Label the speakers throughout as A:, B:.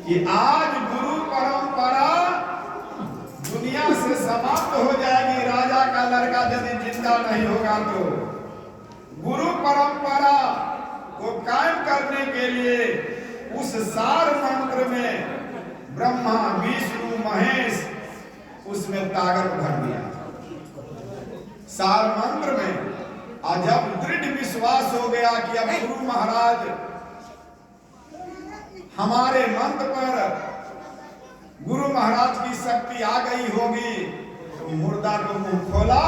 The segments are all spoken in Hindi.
A: कि आज गुरु परंपरा दुनिया से समाप्त हो जाएगी राजा का लड़का यदि जिंदा नहीं होगा तो। गुरु परंपरा को कायम करने के लिए उस सार मंत्र में ब्रह्मा विष्णु महेश उसमें ताकत भर दिया सार मंत्र में। और जब दृढ़ विश्वास हो गया कि अब गुरु महाराज हमारे मंत्र पर गुरु महाराज की शक्ति आ गई होगी, तो मुर्दा को मुंह खोला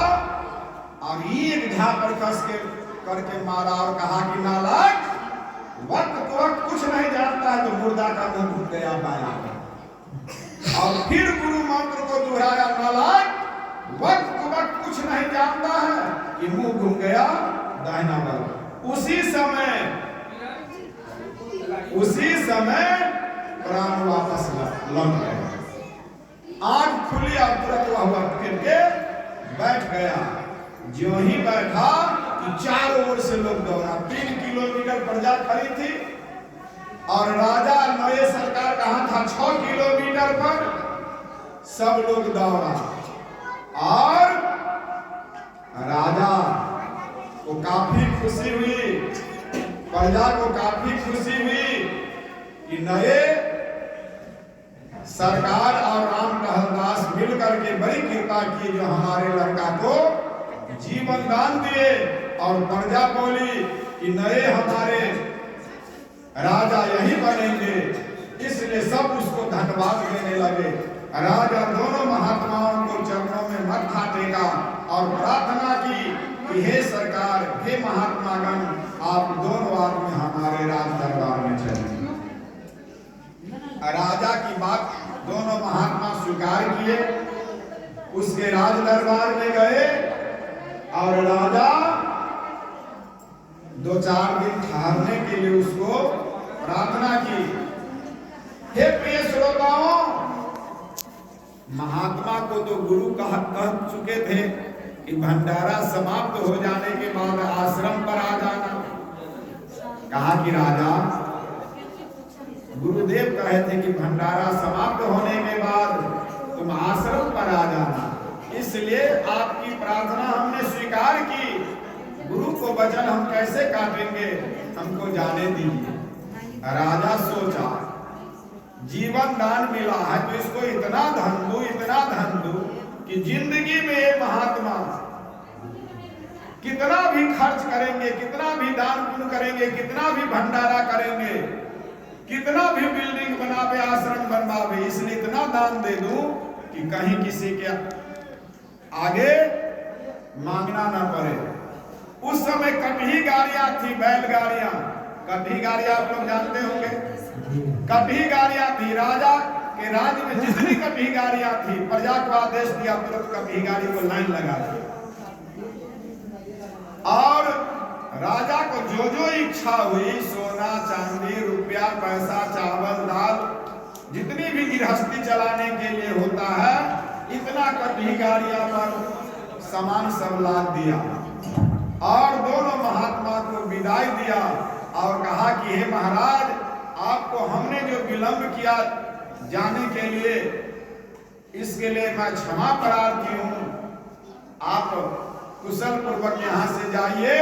A: और एक झापड़ कस के करके मारा और कहा कि नालायक, वक्त तो वक्त कुछ नहीं जानता है। तो मुर्दा का मुंह घुट गया बाया। और फिर गुरु मंत्र को दोहराया, नालायक, वक्त तो वक्त कुछ नहीं जानता है, कि मुंह घूम गया दाहिना बगल। उसी समय प्राण वापस लौट गए। आंख खुली और तुरंत वह फिर के बैठ गया। जो ही बैठा कि चारों ओर से लोग दौड़ा। 3 किलोमीटर प्रजा खड़ी थी और राजा नए सरकार कहाँ था 6 किलोमीटर पर। सब लोग दौड़ा और राजा को काफी खुशी हुई, प्रजा को काफी खुशी हुई कि नए सरकार और राम कहलदास मिलकर के बड़ी कृपा की, जो हमारे लड़का को जीवन दान दिए। और प्रजा बोली कि नए हमारे राजा यही बनेंगे, इसलिए सब उसको धन्यवाद देने लगे। राजा दोनों महात्माओं को चरणों में मत्था टेका और प्रार्थना की कि हे सरकार, हे महात्मागण, आप दोनों आदमी हमारे राज दरबार में चलें। राजा की बात दोनों महात्मा स्वीकार किए, उसके राज दरबार में गए और राजा 2-4 दिन ठहरने के लिए उसको प्रार्थना की। हे प्रिय श्रोताओं, महात्मा को तो गुरु कह चुके थे कि भंडारा समाप्त हो जाने के बाद आश्रम पर आ जाना। कहा कि राजा, गुरुदेव कहे थे कि भंडारा समाप्त होने के बाद तुम आश्रम पर आ जाना, इसलिए आपकी प्रार्थना हमने स्वीकार की। गुरु को वचन हम कैसे काटेंगे, हमको जाने दीजिए। राजा सोचा, जीवन दान मिला है तो इसको इतना धन दू कि जिंदगी में ये महात्मा कितना भी खर्च करेंगे, कितना भी दान पुण्य करेंगे, कितना भी भंडारा करेंगे, कितना भी बिल्डिंग बनावे, आश्रम बनवावे, इसलिए इतना दान दे दूं कि कहीं किसी के आगे मांगना ना पड़े। उस समय कटही गाड़ियां थी, बैलगाड़ियां। कटही गाड़ियां आप लोग जानते होंगे। कटही गाड़ियां थी। राजा के राज्य में जितनी कटही गाड़ियां थी, प्रजा को आदेश दिया, तुरंत कटही गाड़ी को लाइन लगा दी। और राजा को जो जो इच्छा हुई, सोना चांदी रुपया पैसा चावल दाल, जितनी भी गृहस्थी चलाने के लिए होता है, इतना कटही गाड़ियां पर सामान सब लाद दिया। और दोनों महात्मा को विदाई दिया और कहा कि हे महाराज, आपको हमने जो विलंब किया जाने के लिए, इसके लिए मैं क्षमा प्रार्थी हूं। आप कुशल पूर्वक यहाँ से जाइए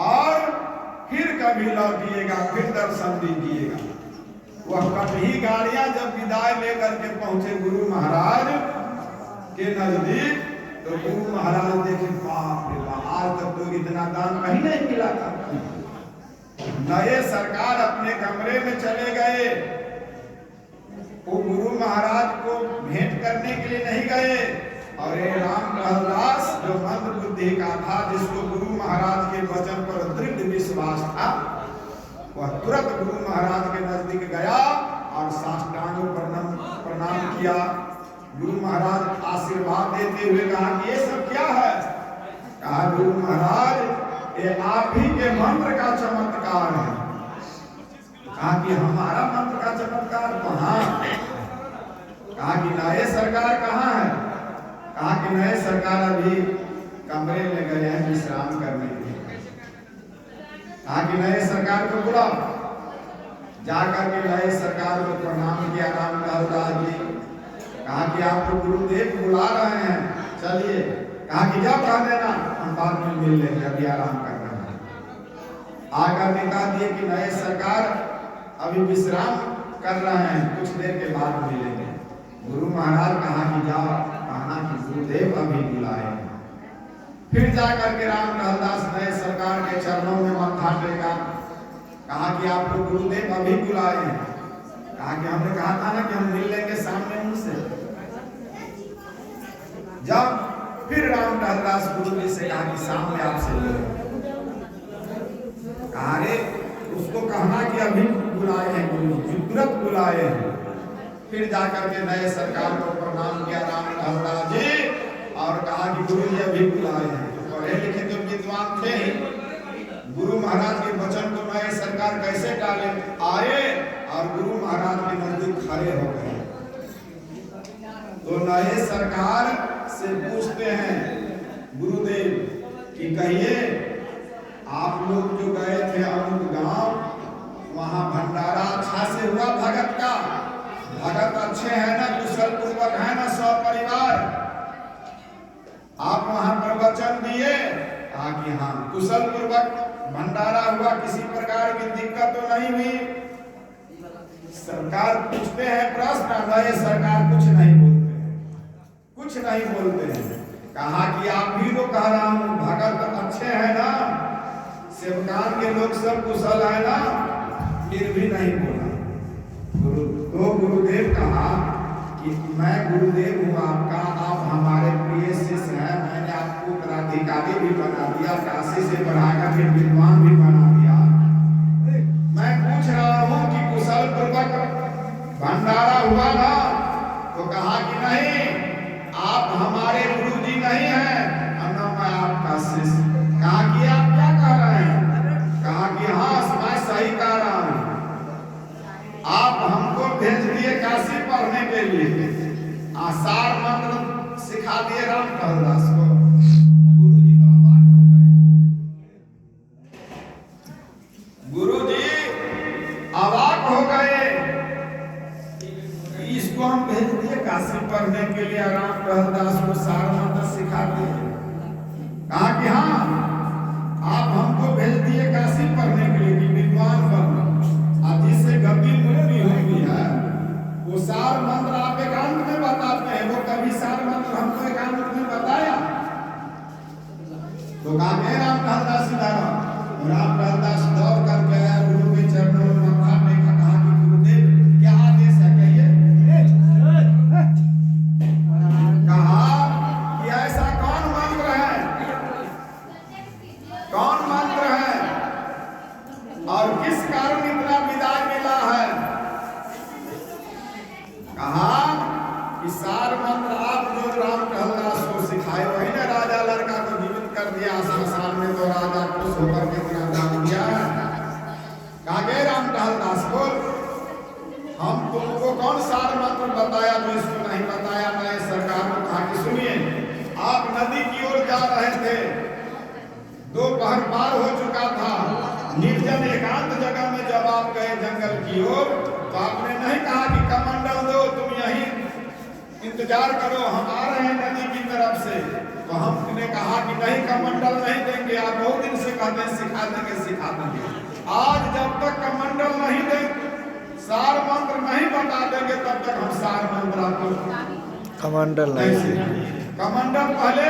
A: और फिर कभी लौटिएगा, फिर दर्शन दीजिएगा। वह कटही गाड़ियां जब विदाई लेकर के पहुंचे गुरु महाराज के नजदीक, तो गुरु महाराज देखे, बाप रे बाप, आज तक तो इतना दान कहीं नहीं मिला था। नए सरकार अपने कमरे में चले गए। वो गुरु महाराज को भेंट करने के लिए नहीं गए। और ये राम कहलदास जो मंद बुद्धि का था, जिसको गुरु महाराज के वचन पर दृढ़ विश्वास था, वह तुरंत गुरु महाराज के नजदीक गया और साष्टांग प्रणाम किया। गुरु महाराज आशीर्वाद देते हुए कहा कि ये सब क्या है। कहा, गुरु महाराज, ये आप ही के मंत्र का चमत्कार है। कहा कि हमारा मंत्र का चमत्कार कहाँ? कहा कि नए सरकार कहाँ है? कहा कि नए सरकार अभी कमरे में गए हैं विश्राम करने के लिए। कहा कि नए सरकार को बुलाओ। जाकर के नए सरकार को प्रणाम किया राम कहलदास जी। कहा कि आपको गुरुदेव बुला रहे हैं, चलिए। कहा कि जाओ कह देना, हम बाद में मिल लेंगे, अभी आराम करना है। आकर के कहा दिए कि नए सरकार अभी विश्राम कर रहे हैं, कुछ देर के बाद मिलेंगे। गुरु महाराज कहा कि जाओ, कहना कि गुरुदेव अभी बुलाए। फिर जाकर के राम टहलदास नए सरकार के चरणों में माथा टेका, कहा कि आपको गुरुदेव अभी बुलाए हैं। कहा कि हमने कहा था ना कि हम मिल लेंगे सामने उनसे। जब फिर राम टहलदास गुरु जी से कहा कि सामने आपसे मिलेंगे, कहा रे उसको कहना कि अभी बुलाए हैं गुरु जी, तुरंत बुलाए हैं। फिर जाकर के नए सरकार को प्रणाम किया राम टहलदास जी और कहा कि गुरु जी अभी बुलाए हैं। तो पढ़े लिखे तो विद्वान थे ही, गुरु महाराज के वचन को नए सरकार कैसे टाले, आए और गुरु महाराज के नजदीक खड़े हो गए। तो नए सरकार से पूछते हैं गुरुदेव कि कहिए आप लोग जो गए थे अमुक गांव, वहां भंडारा अच्छा से हुआ भगत का? भगत अच्छे हैं ना, कुशल पूर्वक है ना, सपरिवार? आप वहां प्रवचन दिए? कहा कि हाँ, कुशल पूर्वक भंडारा हुआ, किसी प्रकार की दिक्कत तो नहीं हुई? सरकार पूछते हैं प्रश्न, नए सरकार कुछ नहीं बोलते, कुछ नहीं बोलते हैं। कहा कि आप भी तो कह रहा हूं भगत अच्छे हैं ना, सेवकान के लोग सब कुशल है ना, फिर भी नहीं बोला। तो गुरुदेव कहा कि मैं गुरुदेव हूँ आपका, आप हमारे प्रिय शिष्य हैं, मैंने आपको उत्तराधिकारी भी बना दिया, काशी से बढ़ाकर के विद्वान भी बना दिया। मैं पूछ रहा हूँ कि कुशल पूर्वक भंडारा हुआ ना? तो कहा कि नहीं, आप हमारे गुरु जी नहीं हैं और न मैं आपका शिष्य। कहा कि आप क्या कह रहे हैं? कहा कि हाँ, मैं सही कह रहा हूँ। आप हमको भेज दिए काशी पढ़ने के लिए, आसार मंत्र सिखा दिए राम टहलदास को। गुरु जी तो अवाक हो गए, गुरु जी अवाक हो गए, इसको हम भेज दिए काशी पढ़ने के लिए, राम टहलदास को सार मंत्र सिखा दिए। कहा कि हाँ, आप हमको भेज दिए काशी पढ़ने के लिए कि विद्वान बनना, जिससे गति मुक्ति होती है। वो सार मंत्र आप एकांत में बताते हैं, वो कभी सार मंत्र हमको एकांत में बताया? तो कहा राम टहलदास राम टहलदास दौड़ करके आया, गुरु के चरणों में माथा टेका, कहा कि गुरुदेव क्या आदेश है, कहिए। कहा कि ऐसा कौन मंत्र है, कौन मंत्र है और किस कारण इतना विदाई मिला है? कहा कि सार मंत्र आप जो राम टहलदास को सिखाए, वही ना राजा लड़का को जीवित कर दिया श्मशान में, तो राजा खुश होकर के इतना दान दिया। कहा गए राम टहलदास को, हम तुमको कौन सार मंत्र बताया जो इसको नहीं बताया? नए सरकार को कहा कि सुनिए, आप नदी की ओर जा रहे थे, दोपहर पार हो चुका था, निर्जन एकांत जगह में जब आप गए जंगल की ओर, तो आपने नहीं कहा कि कमंडल दो, तुम यहीं इंतजार करो, हम आ रहे हैं नदी की तरफ से। तो हमने कहा कि नहीं, कमंडल नहीं देंगे, आप बहुत दिन से कहते हैं सिखा देंगे, सिखा देंगे। आज जब तक कमंडल नहीं देंगे, सार मंत्र नहीं बता देंगे, तब तक हम सार मंत्र आपको
B: कमंडल नहीं,
A: कमंडल पहले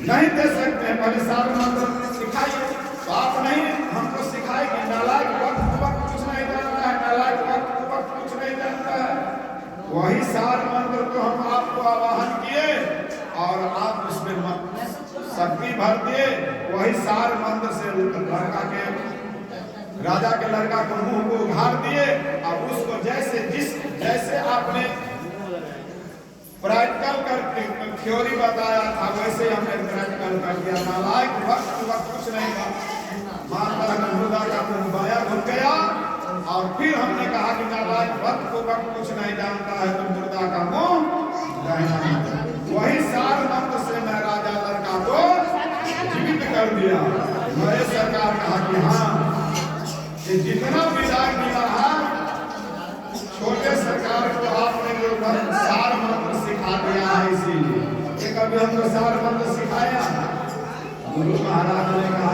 A: नहीं दे सकते हैं, पहले सार मंत्र सिखाइए। तो आप नहीं हमको सिखाए कि नालायक वक्त कुछ नहीं जानता है, नालायक वक्त कुछ नहीं जानता है। वही सार मंत्र को हम आपको आवाहन किए और आप उसमें शक्ति भर दिए। वही सार मंत्र से लड़का के, राजा के लड़का को मुंह को उघाड़ दिए और उसको जैसे आपने प्रैक्टिकल करके थ्योरी बताया था, वैसे हमने प्रैक्टिकल कर दिया। नालायक वक्त कुछ नहीं था, माता मुर्दा का मुंह बाया घुल गया। और फिर हमने कहा कि नालायक वक्त कुछ नहीं जानता है, तो मुर्दा का मुंह दाहिना। वही सार मंत्र से मैं राजा लड़का को जीवित कर दिया। नए सरकार कहा कि हाँ, ये जितना विदाई मिला है छोटे सरकार को आप भी हमको सार मंत्र सिखाया। गुरु महाराज ने कहा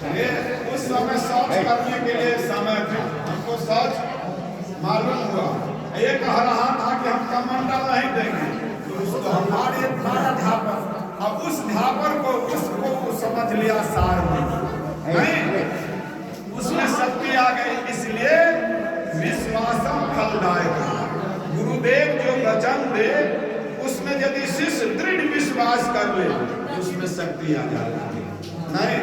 A: अरे उस समय शौच करने के लिए समय थे, हमको शौच मालूम हुआ। ये कह रहा था कि हम कमंडल नहीं देंगे, तो उसको हमारे मारा धापर, अब उस धापर को उसको समझ लिया सार नहीं, उसमें शक्ति आ गई। इसलिए विश्वासम फलदायक, गुरुदेव जो वचन दे उसमें यदि शिष्य दृढ़ विश्वास कर ले तो उसमें शक्ति आ जाती है। नहीं,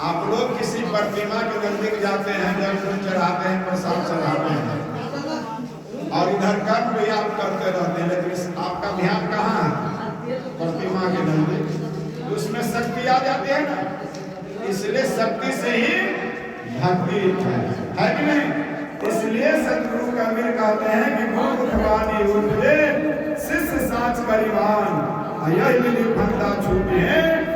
A: आप लोग किसी प्रतिमा के नजदीक जाते हैं, जब फूल चढ़ाते हैं, प्रसाद चढ़ाते हैं और इधर कर्म भी आप करते रहते हैं, लेकिन आपका ध्यान कहाँ है? प्रतिमा के नजदीक, तो उसमें शक्ति आ जाती है ना। इसलिए शक्ति से ही भक्ति है कि नहीं? इसलिए सतगुरु कबीर कहते हैं कि गुरु मुखवाणी उपजे शिष्य साच परिवान, यही मिली भक्ता छूटे हैं